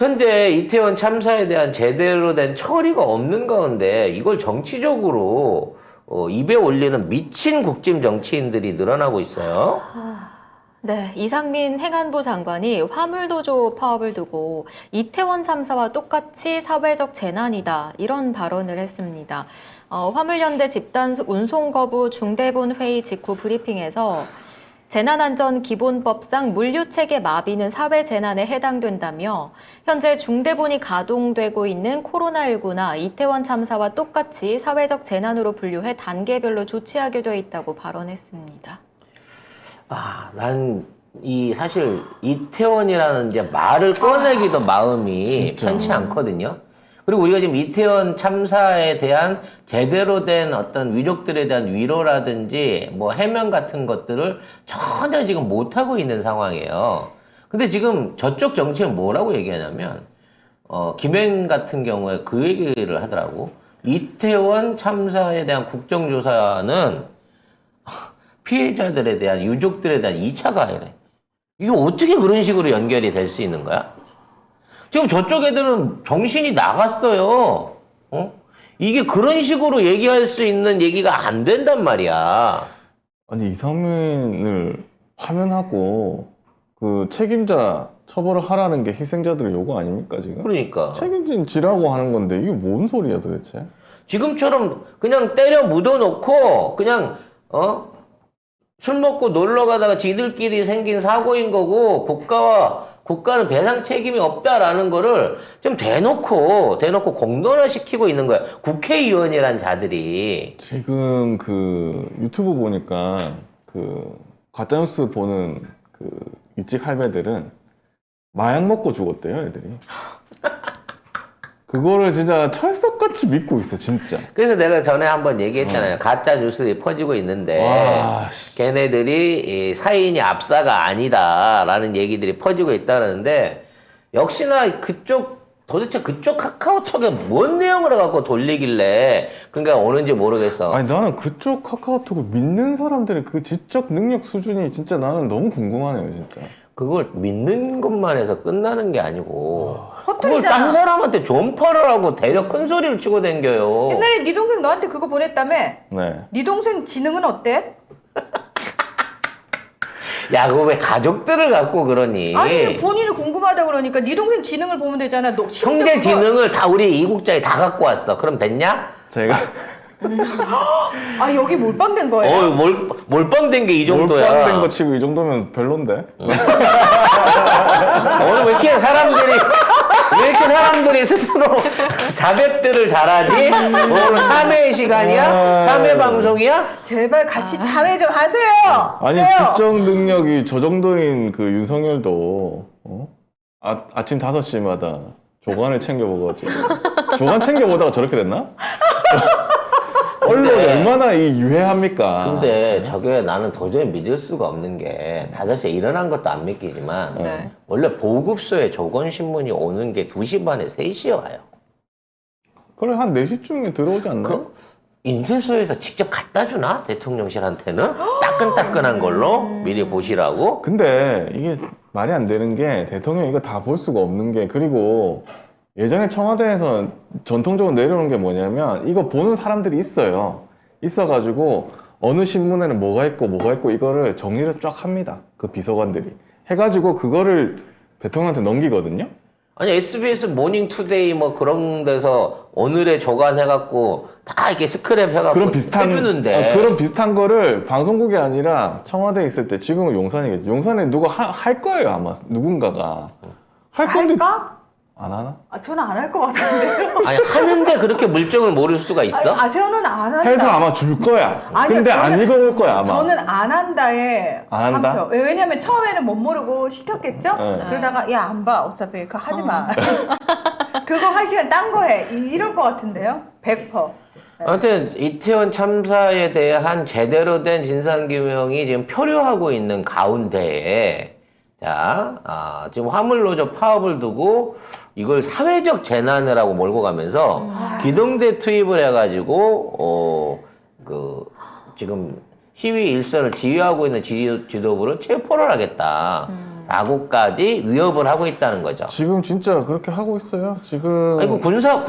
현재 이태원 참사에 대한 제대로 된 처리가 없는 가운데 이걸 정치적으로 입에 올리는 미친 국짐 정치인들이 늘어나고 있어요. 네, 이상민 행안부 장관이 화물도조 파업을 두고 이태원 참사와 똑같이 사회적 재난이다 이런 발언을 했습니다. 화물연대 집단 운송 거부 중대본 회의 직후 브리핑에서 재난안전기본법상 물류체계 마비는 사회재난에 해당된다며 현재 중대본이 가동되고 있는 코로나19나 이태원 참사와 똑같이 사회적 재난으로 분류해 단계별로 조치하게 돼 있다고 발언했습니다. 난 사실 이태원이라는 이제 말을 꺼내기도 마음이 진짜. 편치 않거든요. 그리고 우리가 지금 이태원 참사에 대한 제대로 된 어떤 위족들에 대한 위로라든지 뭐 해명 같은 것들을 전혀 지금 못하고 있는 상황이에요. 근데 지금 저쪽 정치는 뭐라고 얘기하냐면, 김행 같은 경우에 그 얘기를 하더라고. 이태원 참사에 대한 국정조사는 피해자들에 대한, 유족들에 대한 2차 가해래. 이게 어떻게 그런 식으로 연결이 될 수 있는 거야? 지금 저쪽 애들은 정신이 나갔어요. 이게 그런 식으로 얘기할 수 있는 얘기가 안 된단 말이야. 아니, 이상민을 파면하고 그 책임자 처벌을 하라는 게 희생자들의 요구 아닙니까, 지금? 그러니까. 책임진 지라고 하는 건데 이게 뭔 소리야 도대체? 지금처럼 그냥 때려 묻어놓고 그냥 술 먹고 놀러 가다가 지들끼리 생긴 사고인 거고 국가는 배상 책임이 없다라는 거를 좀 대놓고 공론화시키고 있는 거야. 국회의원이란 자들이. 지금 그 유튜브 보니까 그 가짜뉴스 보는 그 일찍 할배들은 마약 먹고 죽었대요, 애들이. 그거를 진짜 철석같이 믿고 있어, 진짜. 그래서 내가 전에 한번 얘기했잖아요. 가짜 뉴스들이 퍼지고 있는데 와, 걔네들이 이 사인이 압사가 아니다라는 얘기들이 퍼지고 있다는데 역시나 도대체 그쪽 카카오톡에 뭔 내용을 갖고 돌리길래 그러니까 오는지 모르겠어. 아니 나는 그쪽 카카오톡을 믿는 사람들의 그 지적 능력 수준이 진짜 나는 너무 궁금하네요, 진짜. 그걸 믿는 것만 해서 끝나는 게 아니고 그걸 헛소리잖아. 딴 사람한테 존퍼를 하고 대려 큰 소리를 치고 댕겨요. 옛날에 네 동생 너한테 그거 보냈다며? 네. 네 동생 지능은 어때? 야, 그거 왜 가족들을 갖고 그러니? 아니 본인이 궁금하다 그러니까 네 동생 지능을 보면 되잖아. 너 심지어 형제 그거- 지능을 다 우리 이국자에 다 갖고 왔어. 그럼 됐냐? 제가 아 여기 몰빵된 거예요? 몰빵된 게 이 정도야. 몰빵된 거 치고 이 정도면 별론데? 오늘 왜 이렇게 사람들이 스스로 자백들을 잘하지? 오늘 참회 시간이야? 참회 방송이야? 제발 같이 자매 좀 하세요. 아니 하세요. 지적 능력이 저 정도인 그 윤석열도 아침 5시마다 조간을 챙겨 먹어가지고 조간 챙겨 보다가 저렇게 됐나? 언론이 근데- 얼마나 이 유해합니까? 근데 저게 나는 도저히 믿을 수가 없는 게 5시에 일어난 것도 안 믿기지만 네. 원래 보급소에 조선신문이 오는 게 2시 반에 3시에 와요. 그래 한 4시쯤에 들어오지 않나? 인쇄소에서 직접 갖다 주나? 대통령실한테는? 따끈따끈한 걸로 미리 보시라고? 근데 이게 말이 안 되는 게 대통령이 이거 다 볼 수가 없는 게 그리고 예전에 청와대에서 전통적으로 내려오는 게 뭐냐면 이거 보는 사람들이 있어요. 있어가지고 어느 신문에는 뭐가 있고 이거를 정리를 쫙 합니다. 그 비서관들이. 해가지고 그거를 대통령한테 넘기거든요. 아니 SBS 모닝투데이 뭐 그런 데서 오늘의 조간 해갖고 다 이렇게 스크랩 해갖고 그런 비슷한 해주는데 그런 비슷한 거를 방송국이 아니라 청와대에 있을 때 지금은 용산이겠죠. 용산에 누가 할 거예요 아마 누군가가 할 건데 할까? 안 하나? 아 저는 안 할 것 같은데요. 아니 하는데 그렇게 물정을 모를 수가 있어? 아 저는 안 한다. 해서 아마 줄 거야. 아니요, 근데 안 저는- 읽어볼 거야 아마. 저는 안 한다에 안 한다? 한 표. 왜냐면 처음에는 못 모르고 시켰겠죠? 네. 그러다가 야 안 봐 어차피 그거 하지 마. 그거 할 시간 딴 거 해. 이럴 것 같은데요? 100%. 아무튼 이태원 참사에 대한 제대로 된 진상규명이 지금 표류하고 있는 가운데에 지금 화물노조 파업을 두고 이걸 사회적 재난이라고 몰고 가면서 기동대 투입을 해가지고 지금 시위 일선을 지휘하고 있는 지도부를 체포를 하겠다. 라고까지 위협을 하고 있다는 거죠. 지금 진짜 그렇게 하고 있어요. 지금 아이고 군사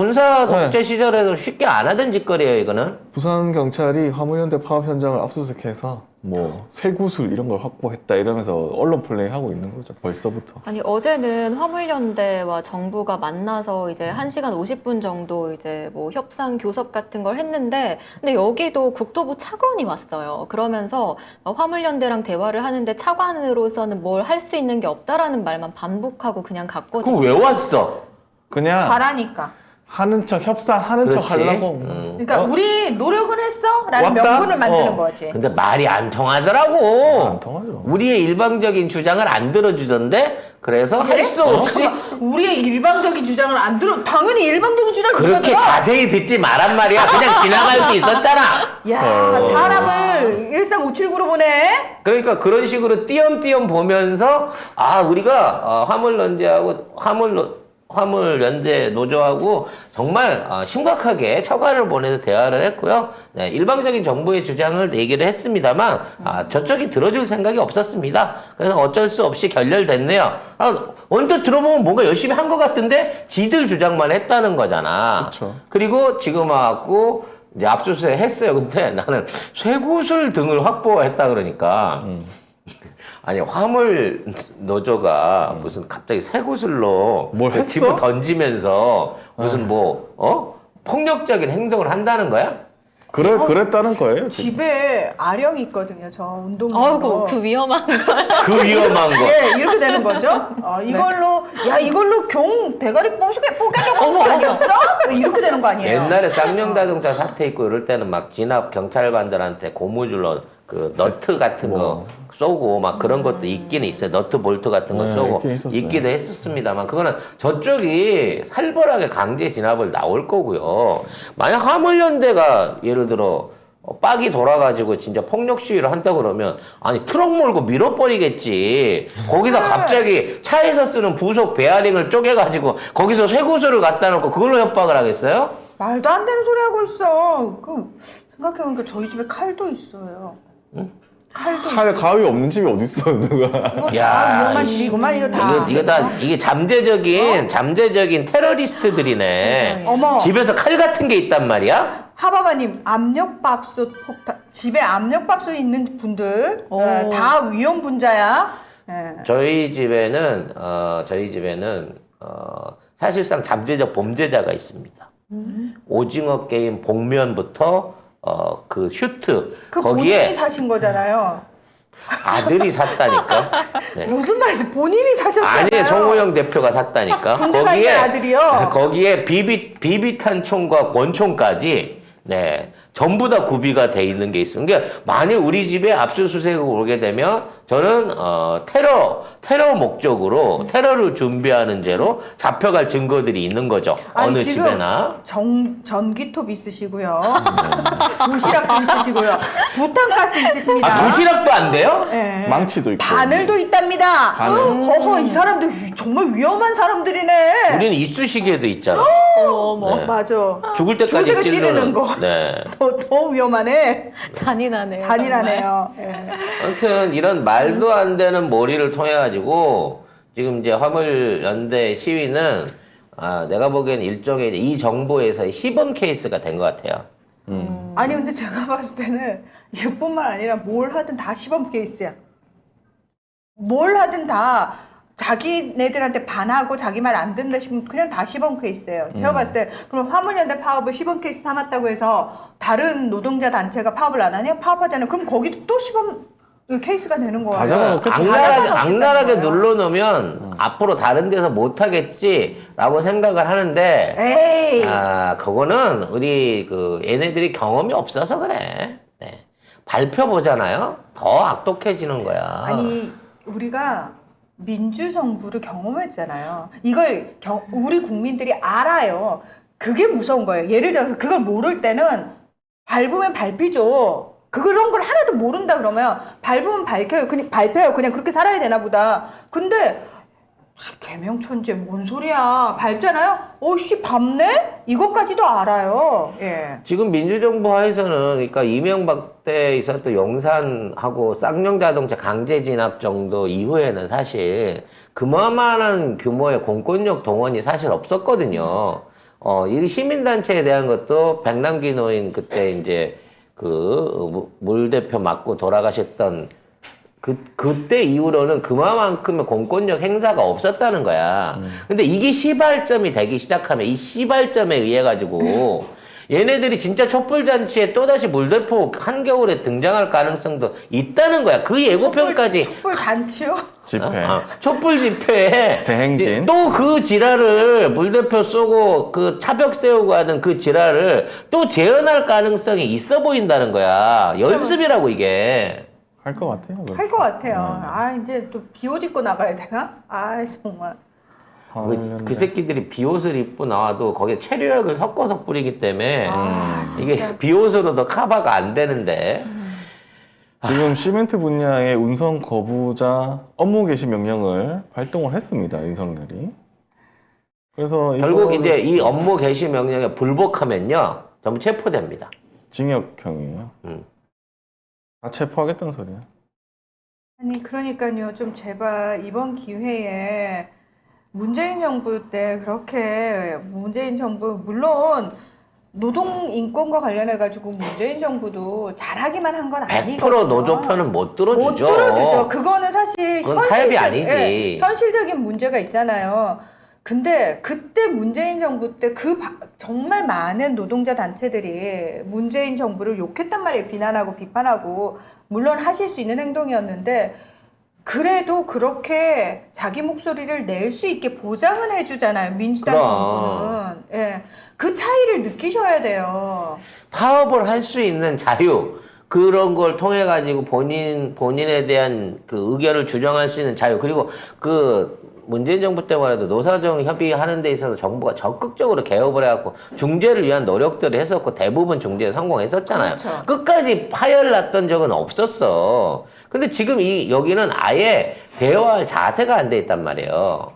독재 시절에도 쉽게 안 하던 짓거리예요, 이거는. 부산 경찰이 화물연대 파업 현장을 압수수색해서 뭐 쇠구슬 이런 걸 확보했다 이러면서 언론 플레이 하고 있는 거죠. 벌써부터. 아니 어제는 화물연대와 정부가 만나서 이제 1시간 50분 정도 이제 뭐 협상 교섭 같은 걸 했는데 근데 여기도 국토부 차관이 왔어요. 그러면서 화물연대랑 대화를 하는데 차관으로서는 뭘 할 수 있는 게 없다라는 말만 반복하고 그냥 갔거든요. 그거 왜 왔어? 그냥 가라니까. 하는 척 협상하는 척 그렇지. 하려고. 그러니까 우리 노력은 했어? 라는 왔다? 명분을 만드는 거지. 근데 말이 안 통하더라고. 안 통하죠. 우리의 일방적인 주장을 안 들어주던데 그래서 할 수 없이 우리의 일방적인 주장을 안 들어. 당연히 일방적인 주장 그렇게 들어. 자세히 듣지 말란 말이야. 그냥 지나갈 수 있었잖아. 야, 어. 사람을 13579로 보내. 그러니까 그런 식으로 띄엄띄엄 보면서 아 우리가 화물연대 노조하고 정말 심각하게 처가를 보내서 대화를 했고요. 네, 일방적인 정부의 주장을 얘기를 했습니다만 저쪽이 들어줄 생각이 없었습니다. 그래서 어쩔 수 없이 결렬됐네요. 언뜻 들어보면 뭔가 열심히 한 것 같은데 지들 주장만 했다는 거잖아. 그쵸. 그리고 지금 와갖고 이제 압수수색 했어요. 근데 나는 쇠구슬 등을 확보했다 그러니까 아니 화물 노조가 무슨 갑자기 쇠구슬로 뭘 했어? 집을 던지면서 무슨 폭력적인 행동을 한다는 거야? 그랬다는 거예요. 지금. 집에 아령이 있거든요. 저 운동복. 아이고 그 위험한 거. 그 위험한 거. 예, 이렇게 되는 거죠. 이걸로 야 이걸로 경 대가리 뽀개려고 거 아니었어? 이렇게 되는 거 아니에요? 옛날에 쌍용자동차 사태 있고 이럴 때는 막 진압 경찰관들한테 고무줄로 그 너트 같은 거 쏘고 막 그런 것도 있기는 있어요. 너트 볼트 같은 거 네, 쏘고 있긴 있었어요. 있기도 했었습니다만 그거는 저쪽이 활발하게 강제 진압을 나올 거고요. 만약 화물연대가 예를 들어 빡이 돌아가지고 진짜 폭력 시위를 한다 그러면 아니 트럭 몰고 밀어버리겠지. 거기다 갑자기 차에서 쓰는 부속 베어링을 쪼개가지고 거기서 쇠구슬을 갖다 놓고 그걸로 협박을 하겠어요? 말도 안 되는 소리 하고 있어. 생각해보니까 저희 집에 칼도 있어요. 칼도. 칼 가위 없는 집이 어디 있어 누가? 이거 야, 다 위험한 일이구만 이거 다. 이게 다 이게 잠재적인 테러리스트들이네. 어머. 집에서 칼 같은 게 있단 말이야? 하바바님 압력밥솥 폭탄. 집에 압력밥솥 있는 분들 오. 다 위험 분자야. 예. 저희 집에는 사실상 잠재적 범죄자가 있습니다. 오징어 게임 복면부터 그 슈트 그 본인이 거기에 사신 거잖아요. 아들이 샀다니까. 네. 무슨 말이지? 본인이 사셨잖아요. 아니 정호영 대표가 샀다니까. 군대 가 있는 아들이요? 거기에 비비탄 총과 권총까지 네 전부 다 구비가 돼 있는 게 있습니다. 그러니까 만일 우리 집에 압수수색을 오게 되면 저는 테러 목적으로 테러를 준비하는 죄로 잡혀갈 증거들이 있는 거죠. 아니, 어느 지금 집에나. 전기톱 있으시고요. 도시락도 있으시고요. 부탄가스 있으십니다. 도시락도 안 돼요? 예. 망치도 있고. 바늘도 있답니다. 허허 이 사람들 정말 위험한 사람들이네. 우리는 이쑤시개도 있잖아. 어머 네. 맞아. 죽을 때까지 죽을 때까지 찌르는 찌르는 거. 네. 더 위험하네. 잔인하네요. 잔인하네요. 예. 아무튼 이런 말도 안 되는 몰이를 통해 가지고 지금 이제 화물연대 시위는 내가 보기엔 일종의 이 정부에서의 시범 케이스가 된 것 같아요. 아니 근데 제가 봤을 때는 이뿐만 아니라 뭘 하든 다 시범 케이스야. 뭘 하든 다 자기네들한테 반하고 자기 말 안 듣는다 싶으면 그냥 다 시범 케이스예요. 제가 봤을 때 그럼 화물연대 파업을 시범 케이스 삼았다고 해서 다른 노동자 단체가 파업을 안 하냐? 파업하잖아요. 그럼 거기도 또 시범 케이스가 되는 거예요. 악랄하게 눌러놓으면 앞으로 다른 데서 못하겠지라고 생각을 하는데 에이. 그거는 우리 얘네들이 경험이 없어서 그래. 네. 발표 보잖아요. 더 악독해지는 거야. 아니 우리가 민주정부를 경험했잖아요. 이걸 우리 국민들이 알아요. 그게 무서운 거예요. 예를 들어서 그걸 모를 때는 밟으면 밟히죠. 그런 걸 하나도 모른다 그러면 밟으면 밝혀요. 그냥 발표해요. 그냥 그렇게 살아야 되나 보다. 근데 개명천재 뭔 소리야? 밟잖아요. 오씨 밟네? 이것까지도 알아요. 예. 지금 민주정부 하에서는 그러니까 이명박 때 있었던 용산하고 쌍용자동차 강제 진압 정도 이후에는 사실 그만한 규모의 공권력 동원이 사실 없었거든요. 이 시민단체에 대한 것도 백남기 노인 그때 이제 그 물대표 맞고 돌아가셨던 그때 이후로는 그만큼의 공권력 행사가 없었다는 거야. 근데 이게 시발점이 되기 시작하면 이 시발점에 의해 가지고 얘네들이 진짜 촛불잔치에 또다시 물대포 한겨울에 등장할 가능성도 있다는 거야. 그 예고편까지. 촛불 잔치요? 집회. 촛불 집회에 대행진. 또 그 지랄을 물대포 쏘고 그 차벽 세우고 하던 그 지랄을 또 재현할 가능성이 있어 보인다는 거야. 연습이라고 이게. 할 것 같아요. 할 것 같아요. 아 이제 또 비옷 입고 나가야 되나? 아 정말. 그 새끼들이 비옷을 입고 나와도 거기에 체류액을 섞어서 뿌리기 때문에 이게 비옷으로도 커버가 안 되는데. 지금 시멘트 분야의 운송 거부자 업무 개시 명령을 발동을 했습니다. 윤석열이. 그래서 결국 이거를 이제 이 업무 개시 명령에 불복하면요 전부 체포됩니다. 징역형이에요. 다 체포하겠다는 소리야. 아니 그러니까요. 좀 제발 이번 기회에 문재인 정부 때 그렇게 문재인 정부 물론 노동 인권과 관련해 가지고 문재인 정부도 잘하기만 한 건 아니거든요. 100% 노조편은 못 들어주죠. 못 들어주죠. 그거는 사실 그건 타협이 아니지. 예, 현실적인 문제가 있잖아요. 근데 그때 문재인 정부 때 정말 많은 노동자 단체들이 문재인 정부를 욕했단 말이에요. 비난하고 비판하고 물론 하실 수 있는 행동이었는데 그래도 그렇게 자기 목소리를 낼 수 있게 보장은 해주잖아요. 민주당 그럼. 정부는. 예. 그 차이를 느끼셔야 돼요. 파업을 할 수 있는 자유 그런 걸 통해 가지고 본인에 대한 그 의견을 주장할 수 있는 자유 그리고 그 문재인 정부 때만 해도 노사정 협의하는 데 있어서 정부가 적극적으로 개업을 해갖고 중재를 위한 노력들을 했었고 대부분 중재에 성공했었잖아요. 그렇죠. 끝까지 파열났던 적은 없었어. 근데 지금 여기는 아예 대화할 자세가 안 돼 있단 말이에요.